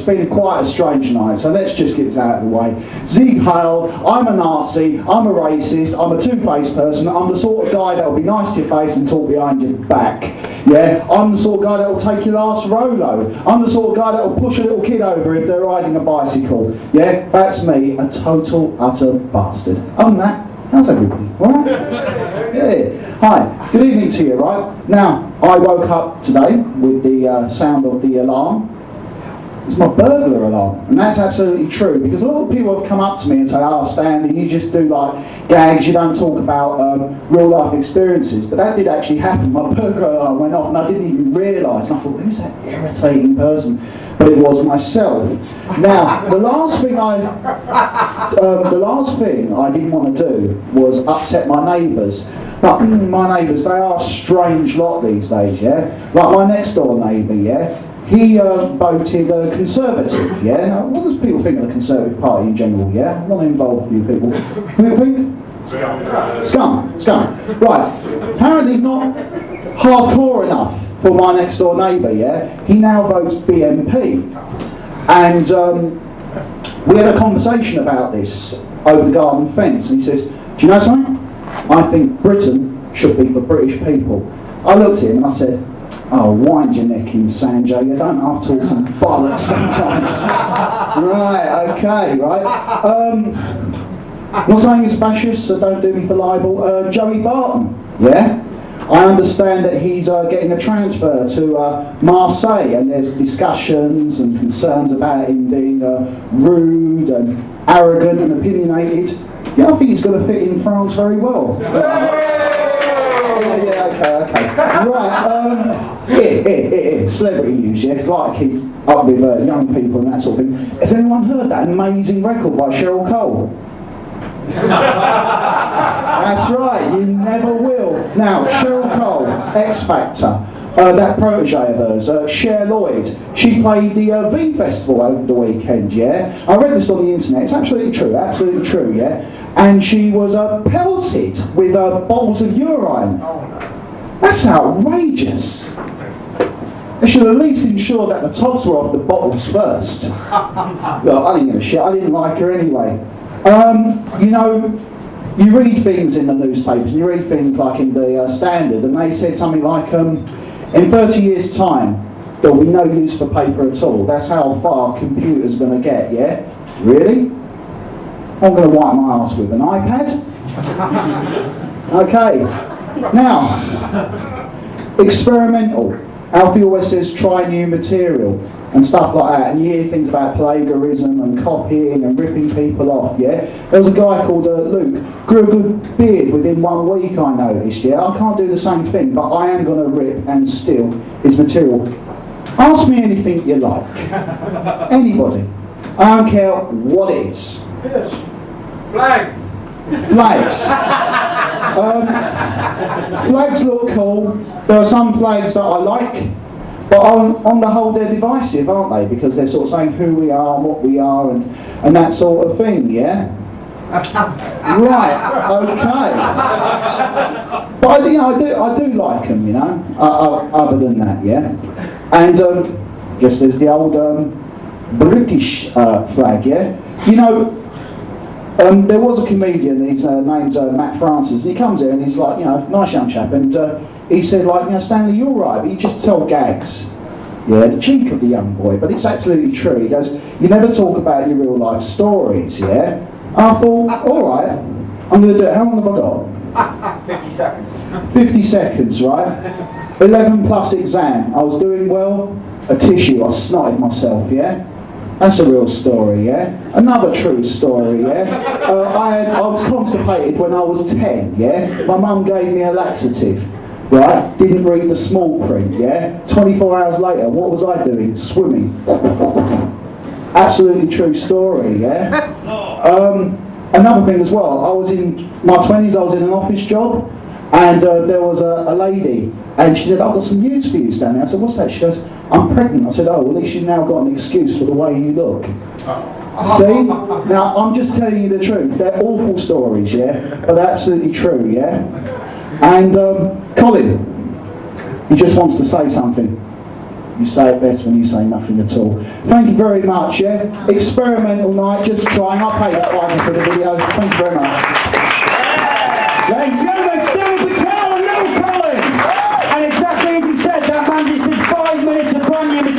been quite a strange night, so let's just get this out of the way. Sieg Heil, I'm a Nazi, I'm a racist, I'm a two-faced person, I'm the sort of guy that will be nice to your face and talk behind your back. Yeah, I'm the sort of guy that will take your last Rolo. I'm the sort of guy that will push a little kid over if they're riding a bicycle. Yeah, that's me, a total, utter bastard. Other than that, how's everybody? All right? Yeah. Hi, good evening to you, right? Now, I woke up today with the sound of the alarm. It's my burglar alarm, and that's absolutely true, because a lot of people have come up to me and say, "Oh, Stanley, you just do like gags, you don't talk about real life experiences." But that did actually happen. My burglar alarm went off and I didn't even realise, and I thought, who's that irritating person? But it was myself. Now, the last thing I didn't want to do was upset my neighbours. But my neighbours, they are a strange lot these days, yeah? Like my next door neighbour, yeah? He voted Conservative, yeah? Now, what does people think of the Conservative Party in general, yeah? I want to involve a few people. What do you think? Scum. Right. Apparently not hardcore enough for my next door neighbour, yeah? He now votes BNP. And we had a conversation about this over the garden fence, and he says, "Do you know something? I think Britain should be for British people." I looked at him and I said, "Oh, wind your neck in, Sanjay, you don't have to talk some bollocks sometimes." Right, okay, right. Not saying it's fascist, so don't do me for libel. Joey Barton, yeah? I understand that he's getting a transfer to Marseille, and there's discussions and concerns about him being rude and arrogant and opinionated. Yeah, I think he's going to fit in France very well. Yeah, okay. Right, celebrity news, yeah, because I like to keep up with young people and that sort of thing. Has anyone heard that amazing record by Cheryl Cole? That's right, you never will. Now, Cheryl Cole, X Factor, that protege of hers, Cher Lloyd, she played the V Festival over the weekend, yeah? I read this on the internet, it's absolutely true, yeah? And she was pelted with bottles of urine. That's outrageous. They should at least ensure that the tops were off the bottles first. Well, I didn't give a shit, I didn't like her anyway. You know, you read things in the newspapers, and you read things like in the Standard, and they said something like, in 30 years' time, there'll be no use for paper at all. That's how far computers are going to get, yeah? Really? I'm going to wipe my arse with an iPad. Okay. Now, experimental. Alfie always says try new material and stuff like that, and you hear things about plagiarism and copying and ripping people off, yeah? There was a guy called Luke, grew a good beard within 1 week, I noticed, yeah? I can't do the same thing, but I am going to rip and steal his material. Ask me anything you like. Anybody. I don't care what it is. Fish. Flags. Flags look cool. There are some flags that I like, but on the whole they're divisive, aren't they? Because they're sort of saying who we are, what we are, and that sort of thing, yeah? Right, okay. But I do like them, you know, other than that, yeah? And I guess there's the old British flag, yeah? You know, there was a comedian, his name's Matt Francis, and he comes here and he's like, you know, nice young chap, and he said, like, you know, "Stanley, you're right, but you just tell gags." Yeah, the cheek of the young boy, but it's absolutely true. He goes, "You never talk about your real life stories, yeah?" I thought, alright, I'm going to do it. How long have I got? 50 seconds. 50 seconds, right? 11 plus exam. I was doing well. A tissue, I snotted myself, yeah? That's a real story, yeah? Another true story, yeah? I was constipated when I was 10, yeah? My mum gave me a laxative, right? Didn't read the small print, yeah? 24 hours later, what was I doing? Swimming. Absolutely true story, yeah? Another thing as well, I was in my 20s, I was in an office job, and there was a lady, and she said, "I've got some news for you, Stanley." I said, "What's that?" She goes, "I'm pregnant." I said, "Oh, well, at least you've now got an excuse for the way you look." See? Now, I'm just telling you the truth. They're awful stories, yeah? But they're absolutely true, yeah? And Colin, he just wants to say something. You say it best when you say nothing at all. Thank you very much, yeah? Experimental night, just trying. I paid a fiver for the video. Thank you very much. Ladies and gentlemen, Stanley Patel and Little Colin. And exactly as he said, that man just did 5 minutes of brand new